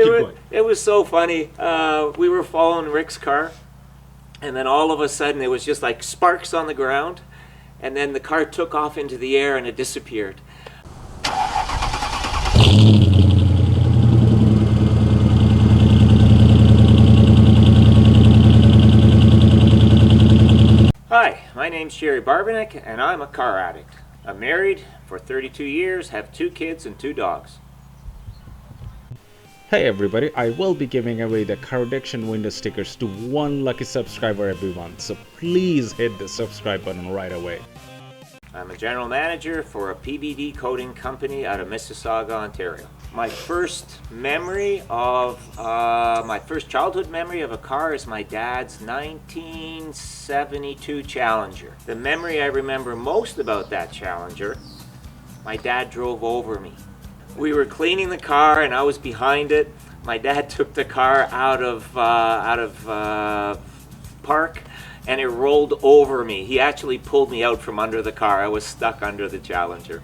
It was so funny. We were following Rick's car, and then all of a sudden it was just like sparks on the ground, and then the car took off into the air and it disappeared. Hi, my name's Barvinek, and I'm a car addict. I'm married for 32 years, have 2 kids and 2 dogs. Hey everybody, I will be giving away the car addiction window stickers to 1 lucky subscriber every month, so please hit the subscribe button right away. I'm a general manager for a PVD coating company out of Mississauga, Ontario. My first childhood memory of a car is my dad's 1972 Challenger. The memory I remember most about that Challenger, my dad drove over me. We were cleaning the car and I was behind it. My dad took the car out of park and it rolled over me. He actually pulled me out from under the car. I was stuck under the Challenger.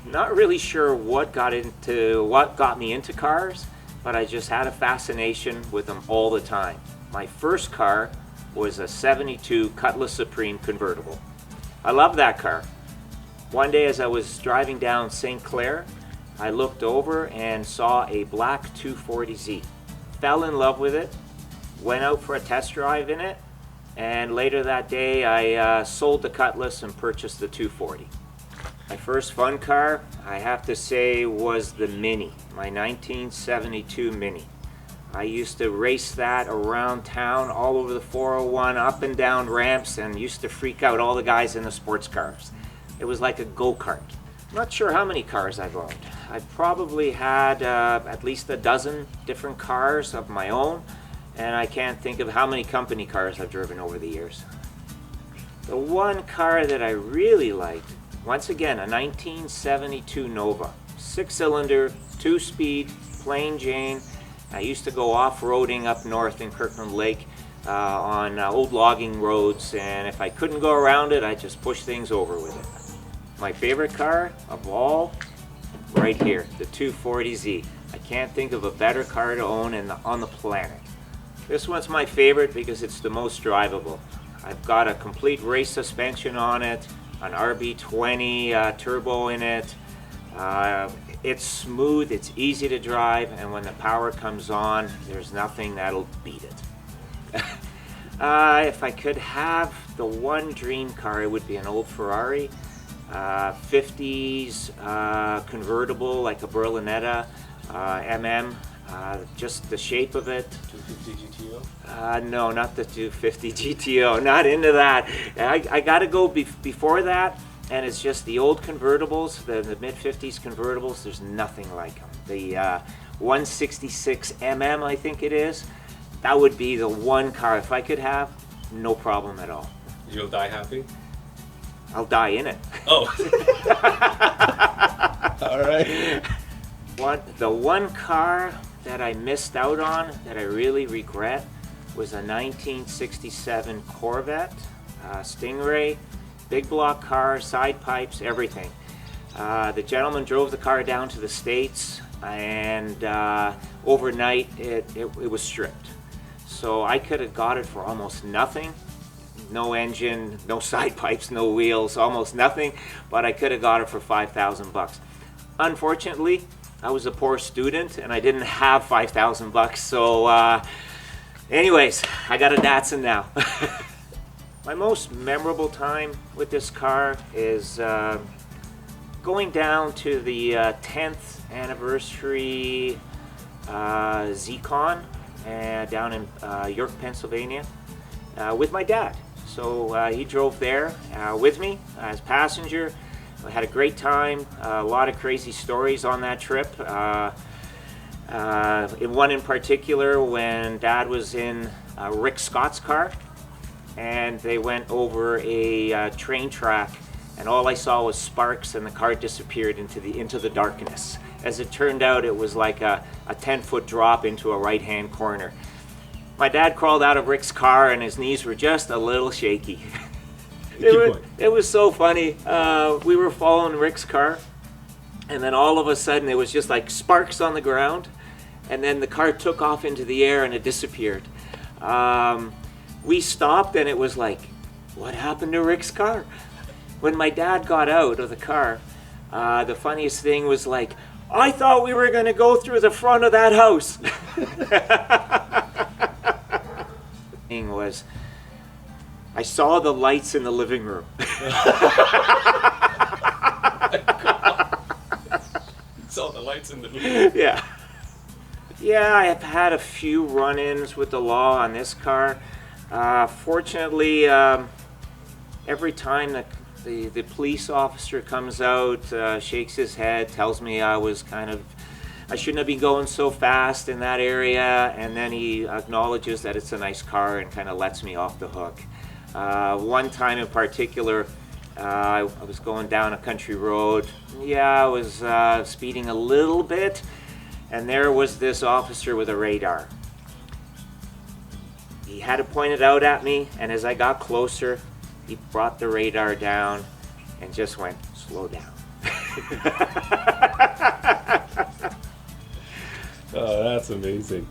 Not really sure what got me into cars, but I just had a fascination with them all the time. My first car was a 72 Cutlass Supreme convertible. I love that car. One day as I was driving down St. Clair, I looked over and saw a black 240Z. Fell in love with it, went out for a test drive in it, and later that day I sold the Cutlass and purchased the 240. My first fun car, I have to say, was the Mini, my 1972 Mini. I used to race that around town, all over the 401, up and down ramps, and used to freak out all the guys in the sports cars. It was like a go-kart. I'm not sure how many cars I've owned. I've probably had at least a dozen different cars of my own, and I can't think of how many company cars I've driven over the years. The one car that I really liked, once again, a 1972 Nova. 6-cylinder, 2-speed, plain Jane. I used to go off-roading up north in Kirkland Lake on old logging roads, and if I couldn't go around it, I'd just push things over with it. My favorite car of all, right here, the 240Z. I can't think of a better car to own on the planet. This one's my favorite because it's the most drivable. I've got a complete race suspension on it, an RB20 turbo in it. It's smooth, it's easy to drive, and when the power comes on, there's nothing that'll beat it. If I could have the one dream car, it would be an old Ferrari. 50s convertible, like a Berlinetta, just the shape of it. 250 GTO? No, not the 250 GTO, not into that. I gotta go before that, and it's just the old convertibles, the mid-50s convertibles. There's nothing like them. The 166 I think it is. That would be the one car if I could have, no problem at all. You'll die happy? I'll die in it. Oh. All right. The one car that I missed out on that I really regret was a 1967 Corvette Stingray, big block car, side pipes, everything. The gentleman drove the car down to the States, and overnight it was stripped. So I could have got it for almost nothing. No engine, no side pipes, no wheels, almost nothing, but I could have got it for $5,000. Unfortunately, I was a poor student and I didn't have $5,000, so anyways, I got a Datsun now. My most memorable time with this car is going down to the 10th anniversary Zcar down in York, Pennsylvania, with my dad. So he drove there with me as passenger. I had a great time, a lot of crazy stories on that trip. One in particular, when Dad was in Rick Scott's car, and they went over a train track, and all I saw was sparks, and the car disappeared into the darkness. As it turned out, it was like a 10-foot drop into a right-hand corner. My dad crawled out of Rick's car and his knees were just a little shaky. It was so funny. We were following Rick's car and then all of a sudden it was just like sparks on the ground, and then the car took off into the air and it disappeared. We stopped and it was like, what happened to Rick's car? When my dad got out of the car, the funniest thing was like, I thought we were going to go through the front of that house. The thing was, I saw the lights in the living room. Saw the lights in the movie. Yeah. Yeah, I have had a few run-ins with the law on this car. Fortunately, every time the police officer comes out, shakes his head, tells me I shouldn't have been going so fast in that area, and then he acknowledges that it's a nice car and kind of lets me off the hook. One time in particular, I was going down a country road. Yeah, I was speeding a little bit, and there was this officer with a radar. He had it pointed out at me, and as I got closer, he brought the radar down and just went, slow down. Oh, that's amazing.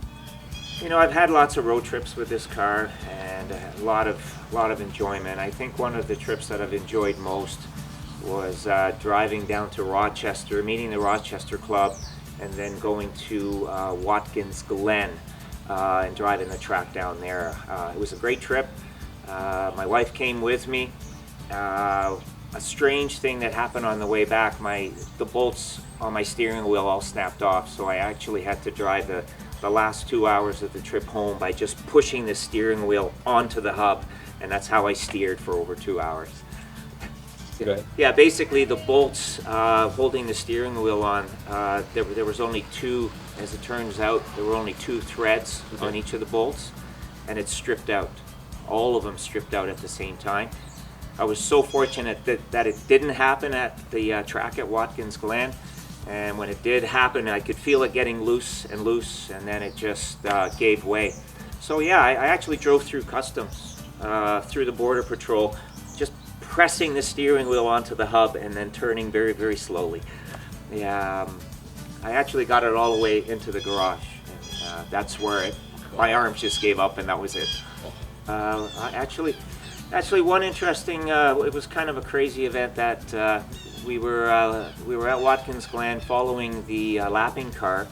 You know, I've had lots of road trips with this car and a lot of enjoyment. I think one of the trips that I've enjoyed most was driving down to Rochester, meeting the Rochester Club, and then going to Watkins Glen and driving the track down there. It was a great trip. My wife came with me. A strange thing that happened on the way back, the bolts on my steering wheel all snapped off, so I actually had to drive the last 2 hours of the trip home by just pushing the steering wheel onto the hub, and that's how I steered for over 2 hours. Good. Yeah, basically the bolts holding the steering wheel on, there was only two, as it turns out, there were only two threads on each of the bolts, and it's stripped out. All of them stripped out at the same time. I was so fortunate that it didn't happen at the track at Watkins Glen, and when it did happen, I could feel it getting loose, and then it just gave way. So yeah, I actually drove through customs, through the Border Patrol, just pressing the steering wheel onto the hub and then turning very, very slowly. Yeah, I actually got it all the way into the garage, and that's where my arms just gave up, and that was it. Actually, one interesting, it was kind of a crazy event that we were at Watkins Glen following the lapping car,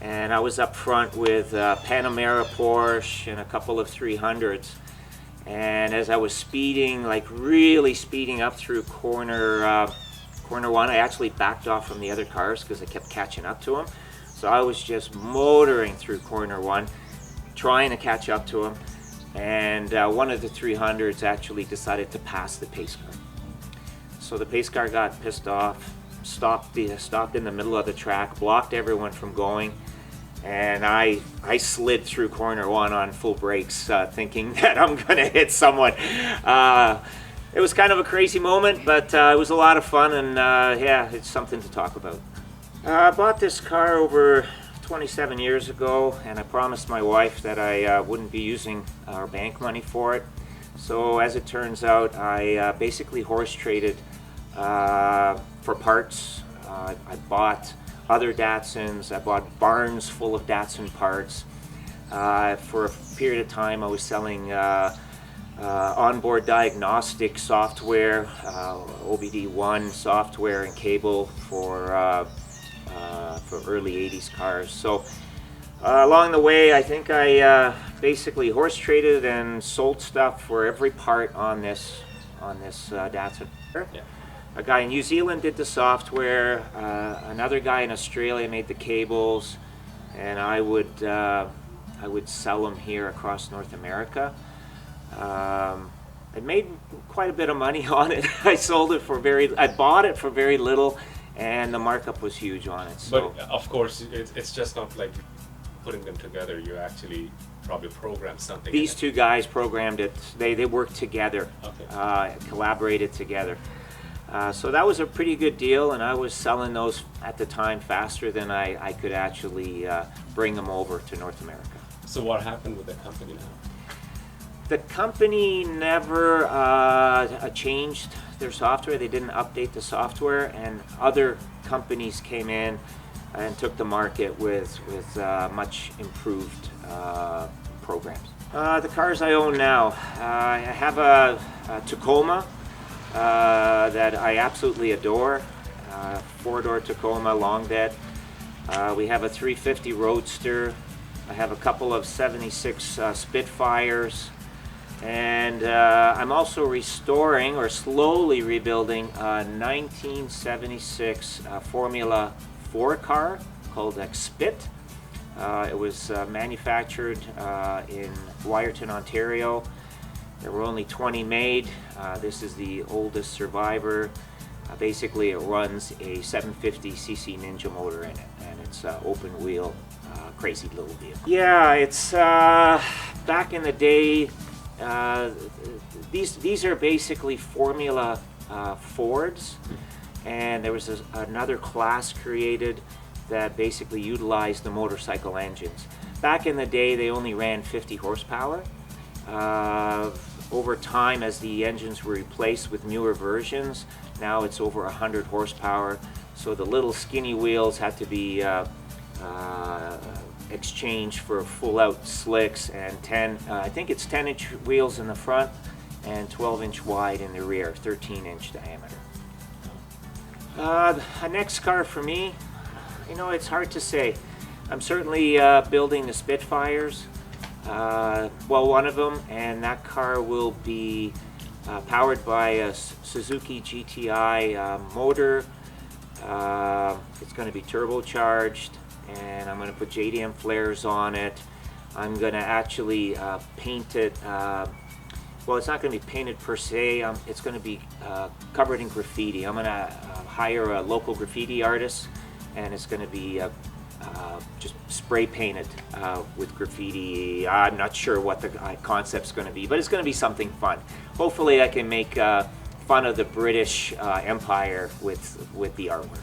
and I was up front with Panamera Porsche and a couple of 300s, and as I was speeding, like really speeding up through corner one, I actually backed off from the other cars because I kept catching up to them. So I was just motoring through corner one, trying to catch up to them. And one of the 300s actually decided to pass the pace car. So the pace car got pissed off, stopped in the middle of the track, blocked everyone from going, and I slid through corner one on full brakes, thinking that I'm going to hit someone. It was kind of a crazy moment, but it was a lot of fun, and yeah, it's something to talk about. I bought this car over 27 years ago, and I promised my wife that I wouldn't be using our bank money for it. So as it turns out, I basically horse traded for parts. I bought other Datsuns. I bought barns full of Datsun parts. For a period of time, I was selling onboard diagnostic software, OBD1 software and cable for early 80s cars. So along the way, I think I basically horse traded and sold stuff for every part on this Datsun. Yeah. A guy in New Zealand did the software, another guy in Australia made the cables, and I would sell them here across North America. I made quite a bit of money on it. I bought it for very little, and the markup was huge on it. So. But of course, it's just not like putting them together. You actually probably programmed something. These two guys programmed it. They worked together, Okay. Collaborated together. So that was a pretty good deal, and I was selling those at the time faster than I could actually bring them over to North America. So what happened with the company now? The company never changed their software. They didn't update the software, and other companies came in and took the market with much improved programs. The cars I own now, I have a Tacoma that I absolutely adore, four-door Tacoma long bed. We have a 350 Roadster. I have a couple of 76 Spitfires, and I'm also restoring or slowly rebuilding a 1976 Formula 4 car called Xpit. It was manufactured in Wyerton, Ontario. There were only 20 made. This is the oldest survivor. Basically, it runs a 750cc Ninja motor in it, and it's open wheel, crazy little vehicle. Yeah, it's back in the day. These are basically Formula Fords, and there was another class created that basically utilized the motorcycle engines. Back in the day, they only ran 50 horsepower. Over time, as the engines were replaced with newer versions, now it's over 100 horsepower. So the little skinny wheels had to be exchanged for full-out slicks, and I think it's 10-inch wheels in the front and 12-inch wide in the rear, 13-inch diameter. A next car for me, you know, it's hard to say. I'm certainly building the Spitfires. Well, one of them, and that car will be powered by a Suzuki GTI motor. It's going to be turbocharged, and I'm going to put JDM flares on it. I'm going to actually paint it. Well, it's not going to be painted per se. It's going to be covered in graffiti. I'm going to hire a local graffiti artist, and it's going to be just spray painted with graffiti. I'm not sure what the concept's going to be, but it's going to be something fun. Hopefully I can make fun of the British Empire with the artwork.